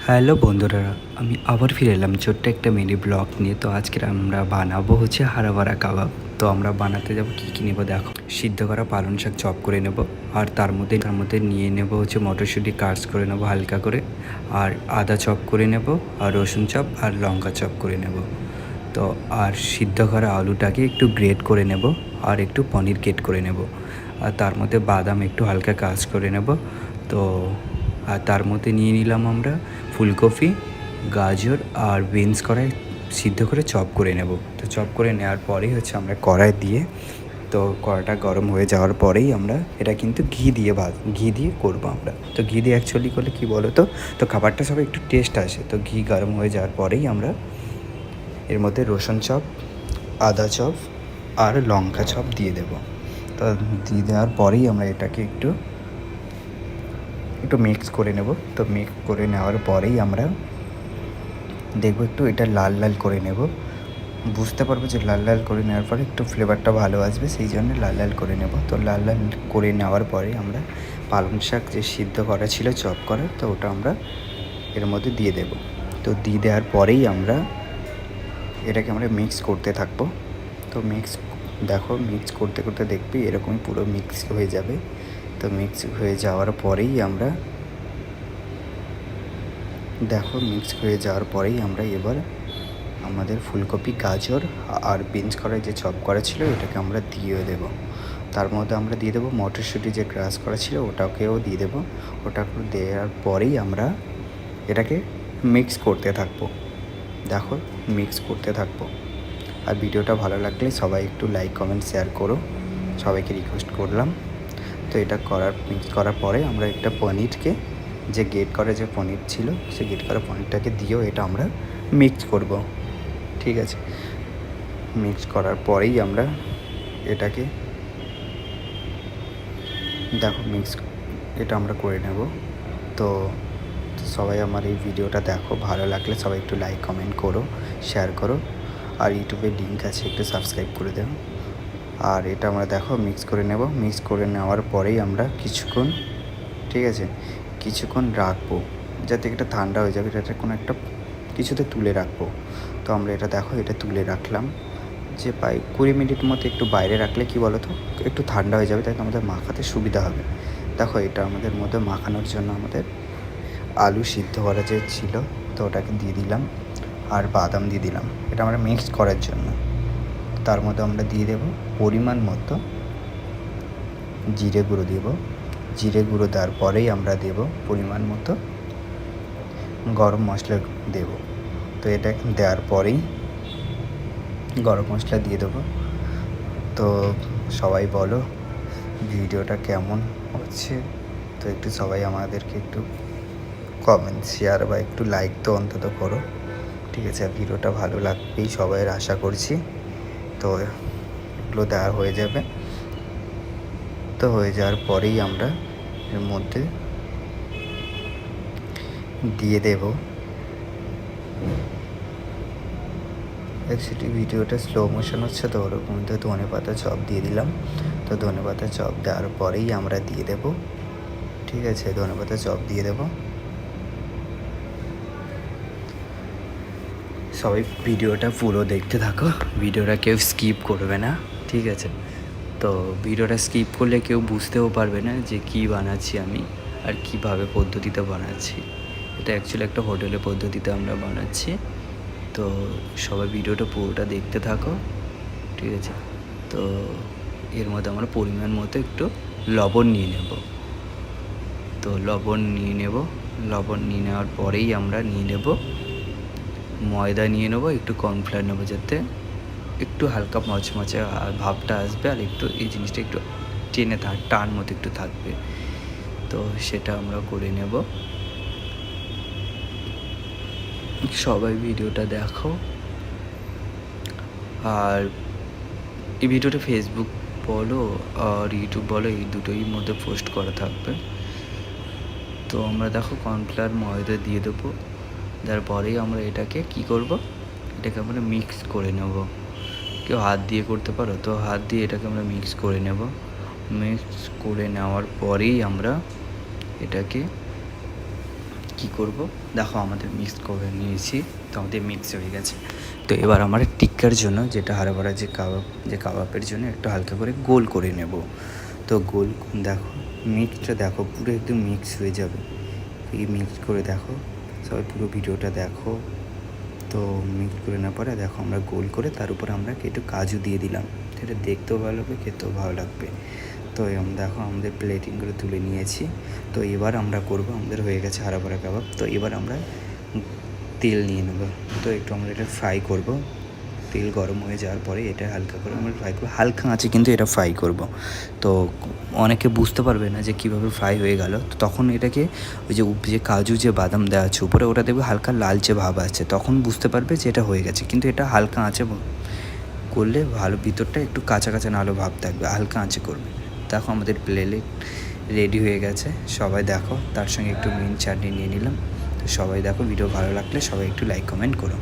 Hello বন্ধুরা, আমি আবার ফিরে এলাম ছোট্ট একটা মিনি ব্লগ নিয়ে। তো আজকের আমরা বানাবো হচ্ছে হারাবারা কাবাব। তো আমরা বানাতে যাব কী নেবো দেখো। সিদ্ধ করা পালং শাক চপ করে নেব, আর তার মধ্যে নিয়ে নেব হচ্ছে মটরশুঁটি কাটস করে নেব হালকা করে, আর আদা চপ করে নেব, আর রসুন চপ আর লঙ্কা চপ করে নেব। তো আর সিদ্ধ করা আলুটাকে একটু গ্রেট করে নেব, আর একটু পনির গ্রেট করে নেব, আর তার মধ্যে বাদাম একটু হালকা কাজ করে নেব। তো আর তার মধ্যে নিয়ে নিলাম আমরা ফুলকপি, গাজর আর বিনস কড়াই সিদ্ধ করে চপ করে নেব। তো চপ করে নেওয়ার পরেই হচ্ছে আমরা কড়াই দিয়ে, তো কড়াইটা গরম হয়ে যাওয়ার পরেই আমরা এটা কিন্তু ঘি দিয়ে করবো আমরা। তো ঘি দিয়ে অ্যাকচুয়ালি করলে কী বলো তো খাবারটা সবাই একটু টেস্ট আসে। তো ঘি গরম হয়ে যাওয়ার পরেই আমরা এর মধ্যে রসুন চপ, আদা চপ আর লঙ্কা চপ দিয়ে দেব। তো দিয়ে দেওয়ার পরেই আমরা এটাকে একটু মিক্স করে নেব। তো মিক্স করে নেওয়ার পরেই আমরা দেখবো একটু এটা লাল লাল করে নেব। বুঝতে পারবো যে লাল লাল করে নেওয়ার পরে একটু ফ্লেভারটা ভালো আসবে, সেই জন্য লাল লাল করে নেব। তো লাল লাল করে নেওয়ার পরে আমরা পালং শাক যে সিদ্ধ করা ছিল চপ করা, তো ওটা আমরা এর মধ্যে দিয়ে দেব। তো দিয়ে দেওয়ার পরেই আমরা এটাকে আমরা মিক্স করতে থাকবো। তো মিক্স করতে করতে দেখবি এরকমই পুরো মিক্স হয়ে যাবে। তো মিক্স হয়ে যাওয়ার পরেই আমরা এবার আমাদের ফুলকপি, গাজর আর বিনস করা যে চপ করা ছিল এটাকে আমরা দিয়ে দেবো। তার মধ্যে আমরা দিয়ে দেবো মটরশুঁটি যে ক্রাশ করা ছিল ওটাকেও দিয়ে দেবো। ওটা দেওয়ার পরেই আমরা এটাকে মিক্স করতে থাকবো। মিক্স করতে থাকবো। আর ভিডিওটা ভালো লাগলে সবাই একটু লাইক, কমেন্ট, শেয়ার করো, সবাইকে রিকোয়েস্ট করলাম। তো এটা মিক্স করার পরে আমরা একটা পনিরকে, যে গ্রেট করা যে পনির ছিল সেই গ্রেট করা পনিরটাকে দিয়েও এটা আমরা মিক্স করব। ঠিক আছে, মিক্স করার পরেই আমরা এটাকে এটা আমরা করে নেব। তো সবাই আমার এই ভিডিওটা দেখো, ভালো লাগলে সবাই একটু লাইক, কমেন্ট করো, শেয়ার করো, আর ইউটিউবের লিঙ্ক আছে একটু সাবস্ক্রাইব করে দেবো। আর এটা আমরা মিক্স করে নেব। মিক্স করে নেওয়ার পরেই আমরা কিছুক্ষণ রাখবো, যাতে এটা ঠান্ডা হয়ে যাবে। এটা কোনো একটা কিছুতে তুলে রাখবো। তো আমরা এটা তুলে রাখলাম, যে 20 মিনিট মতো একটু বাইরে রাখলে কি বলো তো একটু ঠান্ডা হয়ে যাবে, তাই আমাদের মাখাতে সুবিধা হবে। এটা আমাদের মধ্যে মাখানোর জন্য আমাদের আলু সিদ্ধ করা যে ছিল তো ওটাকে দিয়ে দিলাম, আর বাদাম দিয়ে দিলাম এটা আমরা মিক্স করার জন্য। তার মধ্যে আমরা দিয়ে দেব পরিমাণ মতো জিরে গুঁড়ো জিরে গুঁড়ো দেওয়ার পরেই আমরা দেব পরিমাণ মতো গরম মশলা দেব। তো এটা দেওয়ার পরেই গরম মশলা দিয়ে দেবো। তো সবাই বলো ভিডিওটা কেমন হচ্ছে। তো একটু সবাই আমাদেরকে একটু কমেন্ট, শেয়ার বা একটু লাইক তো অন্তত করো। ঠিক আছে, ভিডিওটা ভালো লাগবেই সবাইয়ের আশা করছি। তো এগুলো দেওয়া হয়ে যাবে। তো হয়ে যাওয়ার পরেই আমরা এর মধ্যে দিয়ে দেব অ্যাকচুয়ালি ভিডিওটা স্লো মোশন হচ্ছে, তো ওরকম ধনেপাতা চপ দিয়ে দিলাম। তো ধনেপাতা চপ দেওয়ার পরেই আমরা দিয়ে দেব। ঠিক আছে, ধনেপাতা চপ দিয়ে দেব। সবাই ভিডিওটা পুরো দেখতে থাকো, ভিডিওটা কেউ স্কিপ করবে না। ঠিক আছে, তো ভিডিওটা স্কিপ করলে কেউ বুঝতেও পারবে না যে কী বানাচ্ছি আমি আর কীভাবে পদ্ধতিতে বানাচ্ছি। এটা অ্যাকচুয়ালি একটা হোটেলের পদ্ধতিতে আমরা বানাচ্ছি। তো সবাই ভিডিওটা পুরোটা দেখতে থাকো। ঠিক আছে, তো এর মধ্যে আমরা পরিমাণ মতো একটু লবণ নিয়ে নেব। তো লবণ নিয়ে নেওয়ার পরেই আমরা নিয়ে নেব ময়দা নিয়ে নেবো, একটু কর্নফ্লাওয়ার নেবো, যাতে একটু হালকা মচমচে ভাবটা আসবে, আর একটু এই জিনিসটা একটু টান মতো একটু থাকবে। তো সেটা আমরা করে নেব। সবাই ভিডিওটা দেখো, আর এই ভিডিওটা ফেসবুক বলো আর ইউটিউব বলো, এই দুটোই মধ্যে পোস্ট করা থাকবে। তো আমরা কর্নফ্লাওয়ার ময়দা দিয়ে দেবো। তারপরেই আমরা এটাকে কি করব, এটাকে আমরা মিক্স করে নেব। কেউ হাত দিয়ে করতে পারো, তো হাত দিয়ে এটাকে আমরা মিক্স করে নেব। মিক্স করে নেওয়ার পরেই আমরা এটাকে কি করব, দেখো আমাদের মিক্স করে নিয়েছি, তো আমাদের মিক্স হয়ে গেছে। তো এবার আমার টিক্কার জন্য যেটা হারা ভরা যে কাবাবের জন্য একটু হালকা করে গোল করে নেব। তো গোল দেখো মিক্সটা দেখো পুরো একদম মিক্স হয়ে যাবে। এই মিক্স করে দেখো, সবাই পুরো ভিডিওটা দেখো। তো মিক্স করে না পরে দেখো আমরা গোল করে তার উপর আমরা একটু কাজু দিয়ে দিলাম, সেটা দেখতেও ভালো লাগবে, খেতেও ভালো লাগবে। তো দেখো আমাদের প্লেটিংগুলো তুলে নিয়েছি। তো এবার আমরা করব, আমাদের হয়ে গেছে হারা ভরা কাবাব। তো এবার আমরা তেল নিয়ে নেব। তো একটু আমরা এটা ফ্রাই করব। তেল গরম হয়ে যাওয়ার পরে এটা হালকা করে আমরা ফ্রাই করবো, হালকা আঁচে কিন্তু এটা ফ্রাই করব। তো অনেকে বুঝতে পারবে না যে কীভাবে ফ্রাই হয়ে গেল, তো তখন এটাকে ওই যে কাজু যে বাদাম দেওয়া আছে উপরে, ওটা দেখবে হালকা লালচে ভাব আছে, তখন বুঝতে পারবে যে এটা হয়ে গেছে। কিন্তু এটা হালকা আঁচে করলে ভালো, ভিতরটা একটু কাঁচা কাঁচা নাহলে ভাব থাকবে, হালকা আঁচে করবে। দেখো আমাদের প্লেট রেডি হয়ে গেছে। সবাই দেখো, তার সঙ্গে একটু মিন্ট চাটনি নিয়ে নিলাম। তো সবাই দেখো, ভিডিও ভালো লাগলে সবাই একটু লাইক কমেন্ট করো।